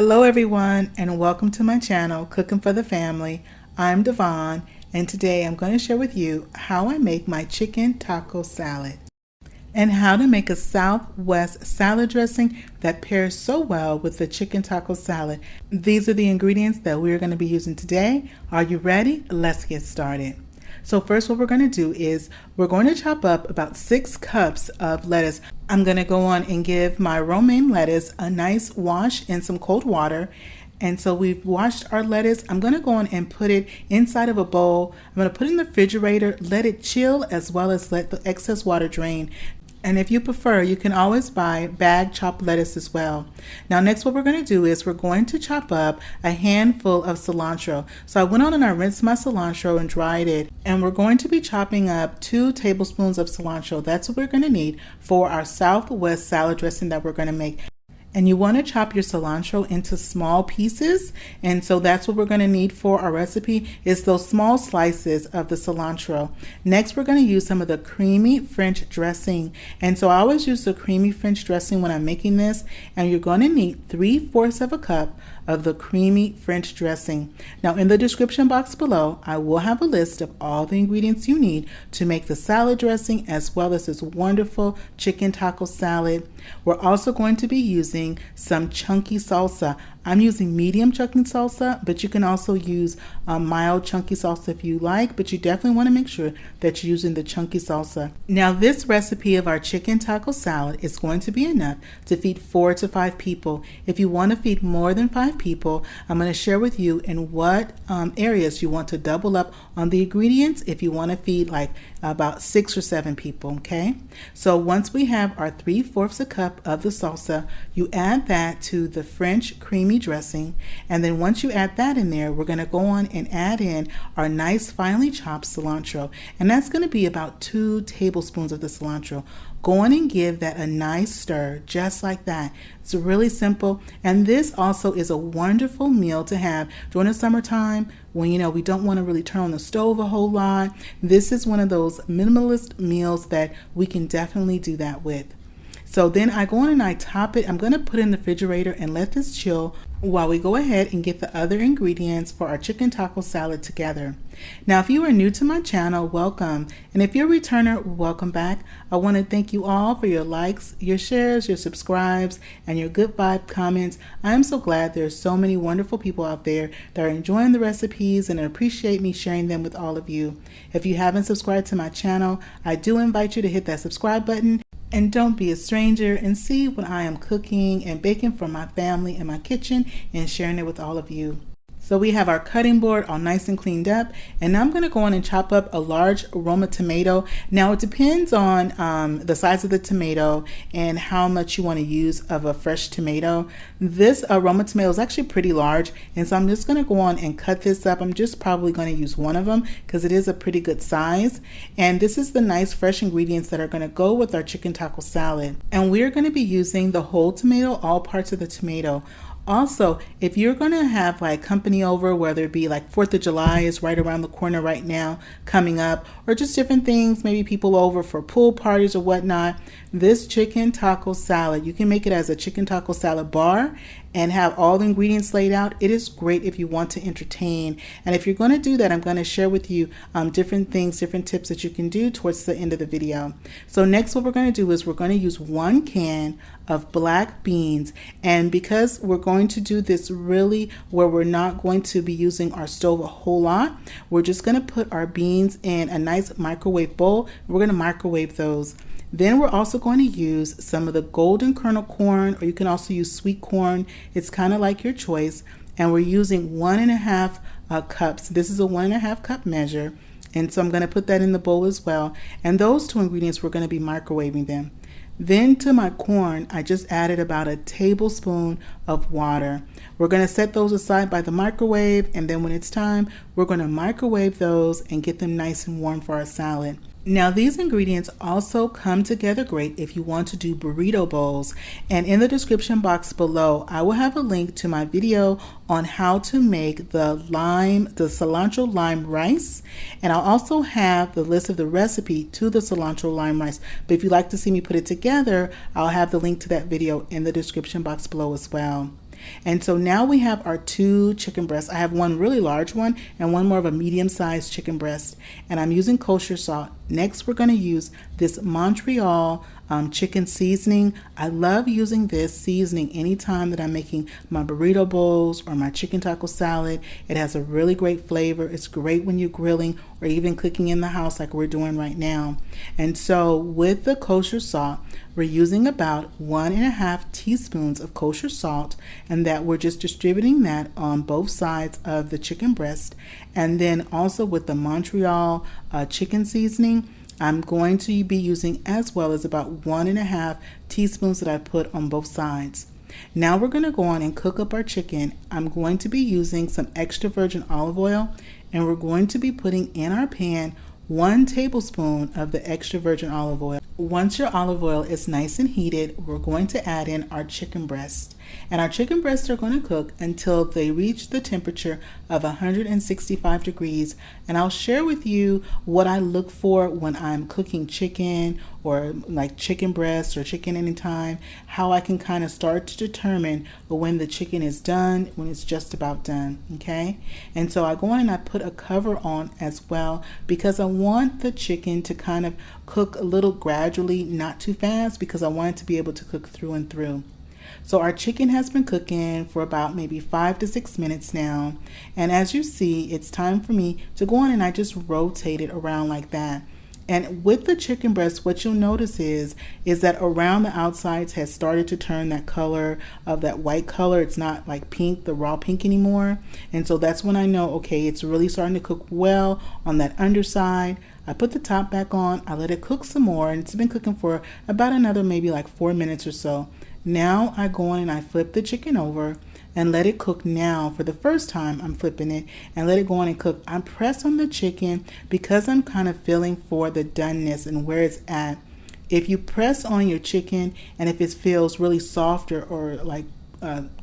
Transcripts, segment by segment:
Hello everyone, and welcome to my channel, Cooking for the Family. I'm Dyvonne, and today I'm going to share with you how I make my chicken taco salad and how to make a Southwest salad dressing that pairs so well with the chicken taco salad. These are the ingredients that we're going to be using today. Are you ready? Let's get started. So first what we're going to do is we're going to chop up about 6 cups of lettuce. I'm going to go on and give my romaine lettuce a nice wash in some cold water. And so we've washed our lettuce. I'm going to go on and put it inside of a bowl. I'm going to put it in the refrigerator, let it chill, as well as let the excess water drain. And if you prefer, you can always buy bag chopped lettuce as well. Now next what we're going to do is we're going to chop up a handful of cilantro. So I went on and I rinsed my cilantro and dried it. And we're going to be chopping up 2 tablespoons of cilantro. That's what we're going to need for our Southwest salad dressing that we're going to make. And you want to chop your cilantro into small pieces, and so that's what we're going to need for our recipe is those small slices of the cilantro. Next we're going to use some of the creamy French dressing, and so I always use the creamy French dressing when I'm making this, and you're going to need 3/4 of a cup of the creamy French dressing. Now in the description box below I will have a list of all the ingredients you need to make the salad dressing as well as this wonderful chicken taco salad. We're also going to be using some chunky salsa. I'm using medium chunky salsa, but you can also use mild chunky salsa if you like, but you definitely want to make sure that you're using the chunky salsa. Now this recipe of our chicken taco salad is going to be enough to feed 4 to 5 people. If you want to feed more than 5 people, I'm going to share with you in what areas you want to double up on the ingredients if you want to feed like about 6 or 7 people, okay? So once we have our 3/4 a cup of the salsa, you add that to the French creamy dressing, and then once you add that in there, we're going to go on and add in our nice finely chopped cilantro, and that's going to be about 2 tablespoons of the cilantro. Go on and give that a nice stir, just like that. It's really simple, and this also is a wonderful meal to have during the summertime when we don't want to really turn on the stove a whole lot. This is one of those minimalist meals that we can definitely do that with. So then I go on and I top it. I'm going to put it in the refrigerator and let this chill while we go ahead and get the other ingredients for our chicken taco salad together. Now if you are new to my channel, welcome, and if you're a returner, welcome back. I want to thank you all for your likes, your shares, your subscribes, and your good vibe comments. I am so glad there's so many wonderful people out there that are enjoying the recipes and appreciate me sharing them with all of you. If you haven't subscribed to my channel, I do invite you to hit that subscribe button. And don't be a stranger and see what I am cooking and baking for my family in my kitchen and sharing it with all of you. So we have our cutting board all nice and cleaned up, and now I'm going to go on and chop up a large Roma tomato. Now it depends on the size of the tomato and how much you want to use of a fresh tomato. This Roma tomato is actually pretty large, and so I'm just going to go on and cut this up. I'm just probably going to use one of them because it is a pretty good size, and this is the nice fresh ingredients that are going to go with our chicken taco salad. And we're going to be using the whole tomato, all parts of the tomato. Also, if you're going to have like company over, whether it be like 4th of July is right around the corner right now coming up, or just different things, maybe people over for pool parties or whatnot, this chicken taco salad, you can make it as a chicken taco salad bar and have all the ingredients laid out. It is great if you want to entertain. And if you're going to do that, I'm going to share with you different things, different tips that you can do towards the end of the video. So next what we're going to do is we're going to use 1 can of black beans. And because we're going to do this really where we're not going to be using our stove a whole lot, we're just going to put our beans in a nice microwave bowl. We're going to microwave those. Then we're also going to use some of the golden kernel corn, or you can also use sweet corn. It's kind of like your choice. And we're using 1.5 cups. This is a 1.5 cup measure. And so I'm going to put that in the bowl as well. And those 2 ingredients, we're going to be microwaving them. Then to my corn, I just added about a tablespoon of water. We're going to set those aside by the microwave, and then when it's time, we're going to microwave those and get them nice and warm for our salad. Now these ingredients also come together great if you want to do burrito bowls, and in the description box below I will have a link to my video on how to make the cilantro lime rice, and I'll also have the list of the recipe to the cilantro lime rice. But if you'd like to see me put it together, I'll have the link to that video in the description box below as well. And so now we have our 2 chicken breasts. I have one really large one and one more of a medium-sized chicken breast. And I'm using kosher salt. Next, we're going to use this Montreal chicken seasoning. I love using this seasoning anytime that I'm making my burrito bowls or my chicken taco salad. It has a really great flavor. It's great when you're grilling or even cooking in the house like we're doing right now. And so with the kosher salt, we're using about 1.5 teaspoons of kosher salt, and that we're just distributing that on both sides of the chicken breast. And then also with the Montreal chicken seasoning, I'm going to be using as well as about 1.5 teaspoons that I put on both sides. Now we're going to go on and cook up our chicken. I'm going to be using some extra virgin olive oil, and we're going to be putting in our pan 1 tablespoon of the extra virgin olive oil. Once your olive oil is nice and heated, we're going to add in our chicken breast. And our chicken breasts are going to cook until they reach the temperature of 165 degrees. And I'll share with you what I look for when I'm cooking chicken or like chicken breast or chicken anytime, how I can kind of start to determine when the chicken is done, when it's just about done, okay? And so I go in and I put a cover on as well because I want the chicken to kind of cook a little gradually, not too fast, because I want it to be able to cook through and through. So our chicken has been cooking for about maybe 5 to 6 minutes now. And as you see, it's time for me to go on and I just rotate it around like that. And with the chicken breast, what you'll notice is that around the outsides has started to turn that color of that white color. It's not like pink, the raw pink anymore. And so that's when I know, okay, it's really starting to cook well on that underside. I put the top back on, I let it cook some more, and it's been cooking for about another maybe like 4 minutes or so. Now I go in and I flip the chicken over and let it cook. Now for the first time I'm flipping it and let it go on and cook. I press on the chicken because I'm kind of feeling for the doneness and where it's at. If you press on your chicken and if it feels really soft or like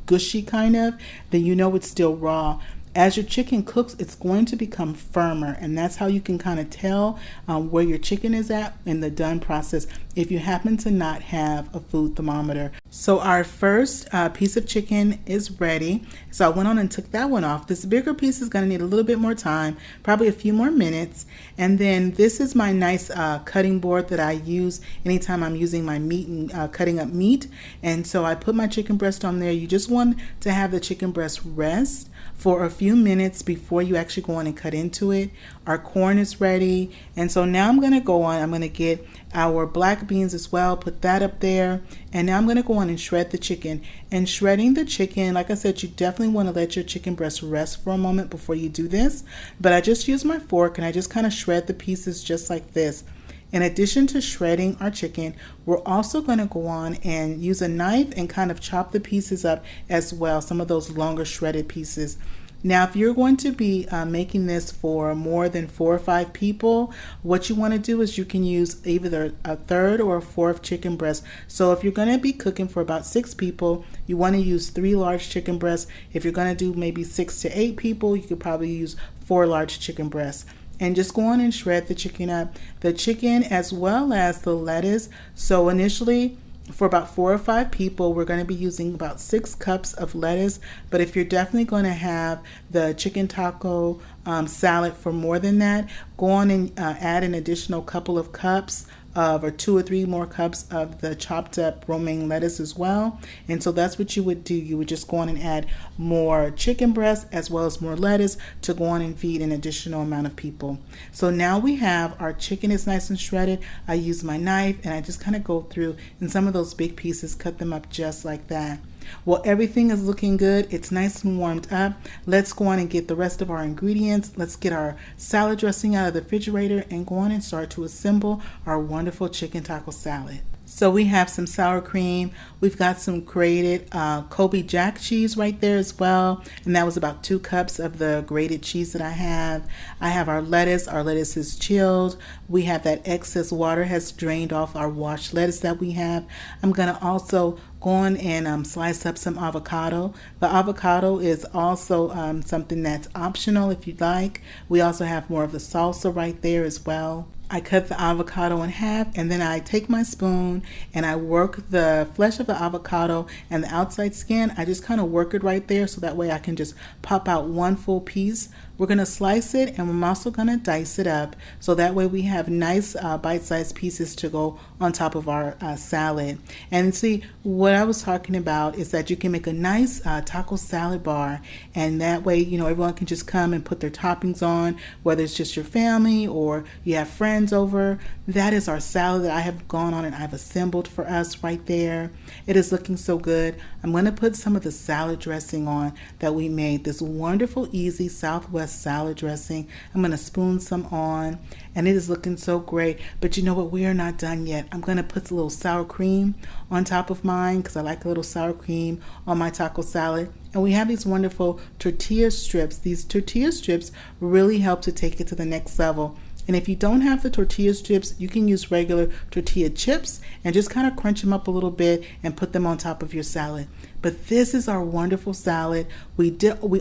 gushy kind of, then you know it's still raw. As your chicken cooks, it's going to become firmer, and that's how you can kind of tell where your chicken is at in the done process if you happen to not have a food thermometer. So our first piece of chicken is ready. So I went on and took that one off. This bigger piece is going to need a little bit more time, probably a few more minutes. And then this is my nice cutting board that I use anytime I'm using my meat and cutting up meat. And so I put my chicken breast on there. You just want to have the chicken breast rest for a few minutes before you actually go on and cut into it. Our corn is ready, and so now I'm going to go on, I'm going to get our black beans as well, put that up there, and now I'm going to go on and shred the chicken. And shredding the chicken, like I said, you definitely want to let your chicken breast rest for a moment before you do this, but I just use my fork and I just kind of shred the pieces just like this. In addition to shredding our chicken, we're also going to go on and use a knife and kind of chop the pieces up as well, some of those longer shredded pieces. Now, if you're going to be making this for more than 4 or 5 people, what you want to do is you can use either a third or a fourth chicken breast. So if you're going to be cooking for about 6 people, you want to use 3 large chicken breasts. If you're going to do maybe 6 to 8 people, you could probably use 4 large chicken breasts. And just go on and shred the chicken up. The chicken as well as the lettuce. So initially, for about 4 or 5 people, we're going to be using about 6 cups of lettuce. But if you're definitely going to have the chicken taco salad for more than that, go on and add an additional couple of cups of, or 2 or 3 more cups of the chopped up romaine lettuce as well. And so that's what you would do. You would just go on and add more chicken breast as well as more lettuce to go on and feed an additional amount of people. So now we have our chicken is nice and shredded. I use my knife and I just kind of go through and some of those big pieces, cut them up just like that. Well, everything is looking good. It's nice and warmed up. Let's go on and get the rest of our ingredients. Let's get our salad dressing out of the refrigerator and go on and start to assemble our wonderful chicken taco salad. So we have some sour cream. We've got some grated Kobe Jack cheese right there as well. And that was about 2 cups of the grated cheese that I have. I have our lettuce. Our lettuce is chilled. We have that excess water has drained off our washed lettuce that we have. I'm going to also go on and slice up some avocado. The avocado is also something that's optional if you'd like. We also have more of the salsa right there as well. I cut the avocado in half, and then I take my spoon and I work the flesh of the avocado and the outside skin. I just kind of work it right there so that way I can just pop out one full piece. We're going to slice it, and I'm also going to dice it up so that way we have nice bite-sized pieces to go on top of our salad. And see, what I was talking about is that you can make a nice taco salad bar, and that way, you know, everyone can just come and put their toppings on, whether it's just your family or you have friends over. That is our salad that I have gone on and I've assembled for us right there. It is looking so good. I'm going to put some of the salad dressing on that we made, this wonderful, easy Southwest salad dressing. I'm going to spoon some on, and it is looking so great. But you know what? We are not done yet. I'm going to put a little sour cream on top of mine because I like a little sour cream on my taco salad. And we have these wonderful tortilla strips. These tortilla strips really help to take it to the next level. And if you don't have the tortilla strips, you can use regular tortilla chips and just kind of crunch them up a little bit and put them on top of your salad. But this is our wonderful salad. We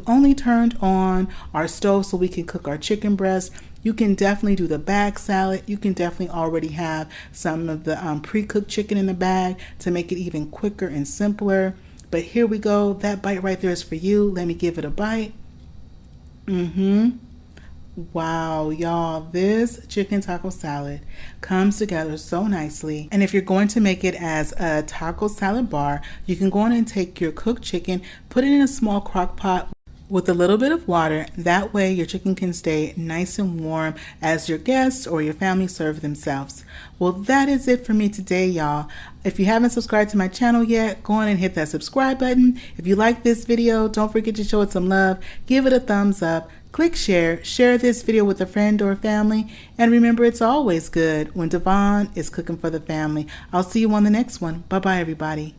only turned on our stove so we can cook our chicken breast. You can definitely do the bag salad. You can definitely already have some of the pre-cooked chicken in the bag to make it even quicker and simpler. But here we go. That bite right there is for you. Let me give it a bite. Wow, y'all, this chicken taco salad comes together so nicely. And if you're going to make it as a taco salad bar, you can go on and take your cooked chicken, put it in a small crock pot with a little bit of water. That way your chicken can stay nice and warm as your guests or your family serve themselves. Well, that is it for me today, y'all. If you haven't subscribed to my channel yet, go on and hit that subscribe button. If you like this video, don't forget to show it some love. Give it a thumbs up. Click share this video with a friend or family, and remember, it's always good when Dyvonne is cooking for the family. I'll see you on the next one. Bye-bye, everybody.